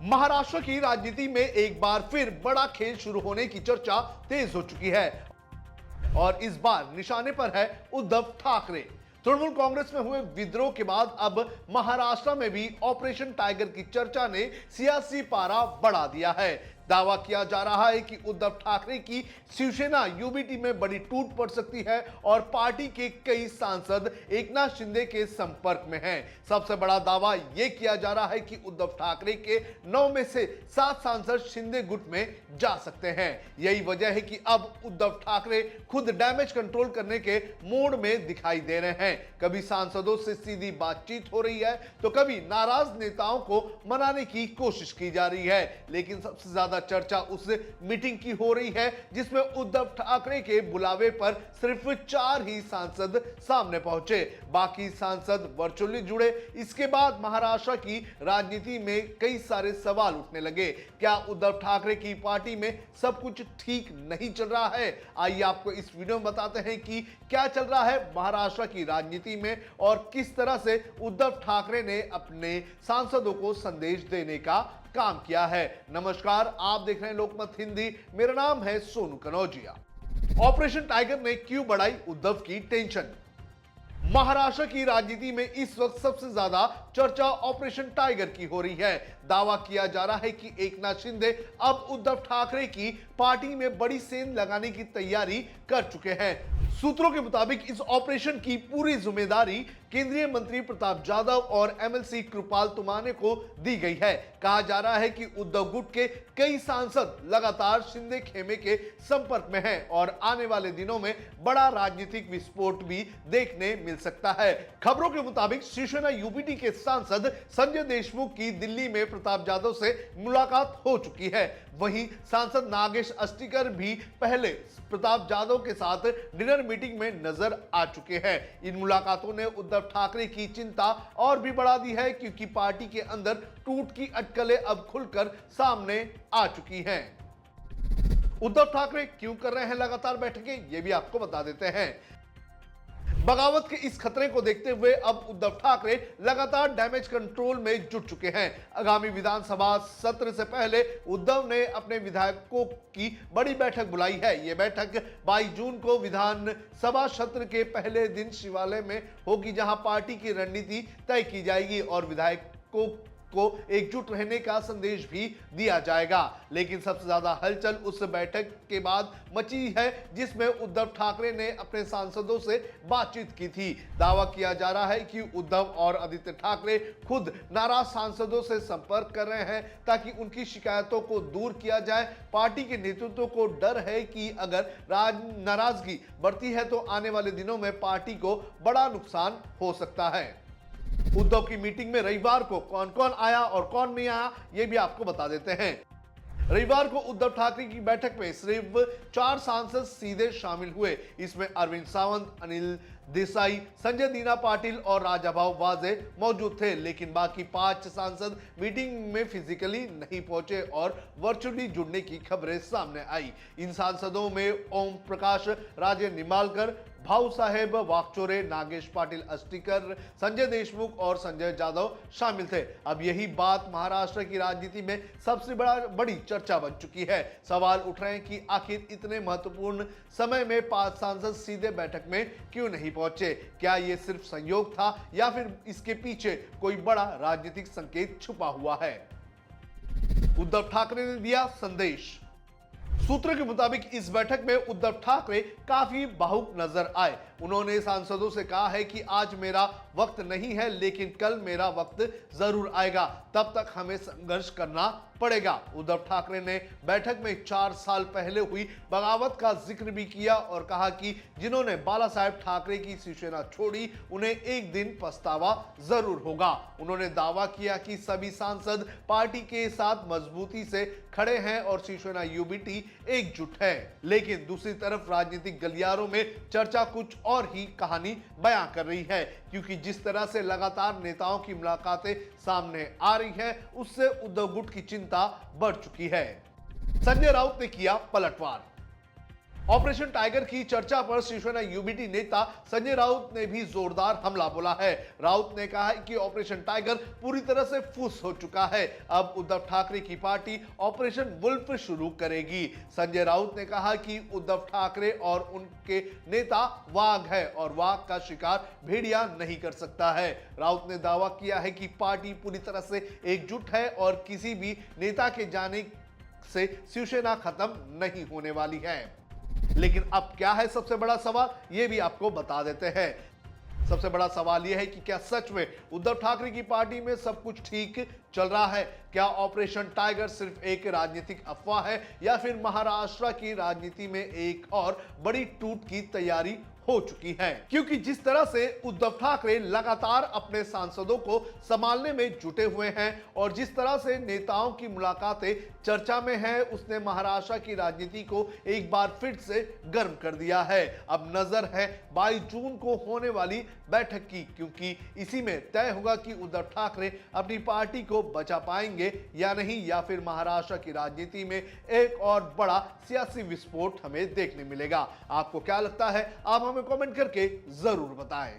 महाराष्ट्र की राजनीति में एक बार फिर बड़ा खेल शुरू होने की चर्चा तेज हो चुकी है और इस बार निशाने पर है उद्धव ठाकरे। तृणमूल कांग्रेस में हुए विद्रोह के बाद अब महाराष्ट्र में भी ऑपरेशन टाइगर की चर्चा ने सियासी पारा बढ़ा दिया है। दावा किया जा रहा है कि उद्धव ठाकरे की शिवसेना यूबीटी में बड़ी टूट पड़ सकती है और पार्टी के कई सांसद एकनाथ शिंदे के संपर्क में हैं। सबसे बड़ा दावा यह किया जा रहा है कि उद्धव ठाकरे के 9 में से 7 सांसद शिंदे गुट में जा सकते हैं। यही वजह है कि अब उद्धव ठाकरे खुद डैमेज कंट्रोल करने के मोड में दिखाई दे रहे हैं। कभी सांसदों से सीधी बातचीत हो रही है तो कभी नाराज नेताओं को मनाने की कोशिश की जा रही है। लेकिन सबसे ज्यादा चर्चा उस मीटिंग की हो रही है जिसमें उद्धव ठाकरे के बुलावे पर सिर्फ 4 ही सांसद सामने पहुंचे, बाकी सांसद वर्चुअली जुड़े। इसके बाद महाराष्ट्र की राजनीति में कई सारे सवाल उठने लगे। क्या उद्धव ठाकरे की पार्टी में सब कुछ ठीक नहीं चल रहा है? आइए आपको इस वीडियो में बताते हैं कि क्या चल रहा है महाराष्ट्र की राजनीति में और किस तरह से उद्धव ठाकरे ने अपने सांसदों को संदेश देने का काम किया है। नमस्कार, आप देख रहे हैं लोकमत हिंदी। मेरा नाम है सोनू कनौजिया। ऑपरेशन टाइगर ने क्यों बढ़ाई उद्धव की टेंशन? महाराष्ट्र की राजनीति में इस वक्त सबसे ज्यादा चर्चा ऑपरेशन टाइगर की हो रही है। दावा किया जा रहा है कि एकनाथ शिंदे अब उद्धव ठाकरे की पार्टी में बड़ी सेंध लगाने की तैयारी कर चुके हैं। सूत्रों के मुताबिक इस ऑपरेशन की पूरी जिम्मेदारी केंद्रीय मंत्री प्रताप यादव और एमएलसी कृपाल तुमाने को दी गई है। कहा जा रहा है कि उद्धव गुट के कई सांसद लगातार शिंदे खेमे के संपर्क में हैं और आने वाले दिनों में बड़ा राजनीतिक विस्फोट भी देखने मिल सकता है। खबरों के मुताबिक शिवसेना यूबीटी के सांसद संजय देशमुख की दिल्ली में प्रताप यादव से मुलाकात हो चुकी है। वहीं सांसद नागेश अस्टिकर भी पहले प्रताप यादव के साथ डिनर मीटिंग में नजर आ चुके हैं। इन मुलाकातों ने उद्धव ठाकरे की चिंता और भी बढ़ा दी है क्योंकि पार्टी के अंदर टूट की अटकलें अब खुलकर सामने आ चुकी हैं। उद्धव ठाकरे क्यों कर रहे हैं लगातार बैठकें, यह भी आपको बता देते हैं। बगावत के इस खतरे को देखते हुए अब उद्धव ठाकरे लगातार डैमेज कंट्रोल में जुट चुके हैं। आगामी विधानसभा सत्र से पहले उद्धव ने अपने विधायकों की बड़ी बैठक बुलाई है। यह बैठक 22 जून को विधानसभा सत्र के पहले दिन शिवालय में होगी, जहां पार्टी की रणनीति तय की जाएगी और विधायकों को एकजुट रहने का संदेश भी दिया जाएगा। लेकिन सबसे ज्यादा हलचल उस बैठक के बाद मची है जिसमें उद्धव ठाकरे ने अपने सांसदों से बातचीत की थी। दावा किया जा रहा है कि उद्धव और आदित्य ठाकरे खुद नाराज सांसदों से संपर्क कर रहे हैं ताकि उनकी शिकायतों को दूर किया जाए। पार्टी के नेतृत्व को डर है कि अगर नाराजगी बढ़ती है तो आने वाले दिनों में पार्टी को बड़ा नुकसान हो सकता है। उद्धव की मीटिंग में रविवार को कौन कौन आया और कौन नहीं आया, यह भी आपको बता देते हैं। रविवार को उद्धव ठाकरे की बैठक में सिर्फ 4 सांसद सीधे शामिल हुए। इसमें अरविंद सावंत, अनिल देसाई, संजय दीना पाटिल और राजाभाऊ वाजे मौजूद थे। लेकिन बाकी 5 सांसद मीटिंग में फिजिकली नहीं पहुंचे और वर्चुअली जुड़ने की खबरें सामने आई। इन सांसदों में ओम प्रकाश राजे निंबालकर, भाऊ साहेब वाकचोरे, नागेश पाटिल अस्टिकर, संजय देशमुख और संजय जाधव शामिल थे। अब यही बात महाराष्ट्र की राजनीति में सबसे बड़ी चर्चा बन चुकी है। सवाल उठ रहे हैं कि आखिर इतने महत्वपूर्ण समय में 5 सांसद सीधे बैठक में क्यों नहीं पहुंचे? क्या यह सिर्फ संयोग था या फिर इसके पीछे कोई बड़ा राजनीतिक संकेत छुपा हुआ है? उद्धव ठाकरे ने दिया संदेश। सूत्रों के मुताबिक इस बैठक में उद्धव ठाकरे काफी भावुक नजर आए। उन्होंने सांसदों से कहा है कि आज मेरा वक्त नहीं है लेकिन कल मेरा वक्त जरूर आएगा, तब तक हमें संघर्ष करना पड़ेगा। उद्धव ठाकरे ने बैठक में 4 साल पहले हुई बगावत का जिक्र भी किया और कहा कि जिन्होंने बाला साहेब ठाकरे की शिवसेना छोड़ी उन्हें एक दिन पछतावा जरूर होगा। उन्होंने दावा किया कि सभी सांसद पार्टी के साथ मजबूती से खड़े हैं और शिवसेना यूबीटी एकजुट है। लेकिन दूसरी तरफ राजनीतिक गलियारों में चर्चा कुछ और ही कहानी बयां कर रही है, क्योंकि जिस तरह से लगातार नेताओं की मुलाकातें सामने आ रही है उससे उद्धव गुट की चिंता बढ़ चुकी है। संजय राउत ने किया पलटवार। ऑपरेशन टाइगर की चर्चा पर शिवसेना यूबीटी नेता संजय राउत ने भी जोरदार हमला बोला है। राउत ने कहा है कि ऑपरेशन टाइगर पूरी तरह से फुस हो चुका है। अब उद्धव ठाकरे की पार्टी ऑपरेशन वुल्फ शुरू करेगी। संजय राउत ने कहा कि उद्धव ठाकरे और उनके नेता वाघ है और वाघ का शिकार भेड़िया नहीं कर सकता है। राउत ने दावा किया है कि पार्टी पूरी तरह से एकजुट है और किसी भी नेता के जाने से शिवसेना खत्म नहीं होने वाली है। लेकिन अब क्या है सबसे बड़ा सवाल, यह भी आपको बता देते हैं। सबसे बड़ा सवाल यह है कि क्या सच में उद्धव ठाकरे की पार्टी में सब कुछ ठीक चल रहा है? क्या ऑपरेशन टाइगर सिर्फ एक राजनीतिक अफवाह है या फिर महाराष्ट्र की राजनीति में एक और बड़ी टूट की तैयारी हो चुकी है? क्योंकि जिस तरह से उद्धव ठाकरे लगातार अपने सांसदों को संभालने में जुटे हुए हैं और जिस तरह से नेताओं की मुलाकातें चर्चा में है, उसने महाराष्ट्र की राजनीति को एक बार फिर से गर्म कर दिया है। अब नजर है 22 जून को होने वाली बैठक की, क्योंकि इसी में तय होगा कि उद्धव ठाकरे अपनी पार्टी को बचा पाएंगे या नहीं, या फिर महाराष्ट्र की राजनीति में एक और बड़ा सियासी विस्फोट हमें देखने मिलेगा। आपको क्या लगता है? आप हमें कमेंट करके जरूर बताएं।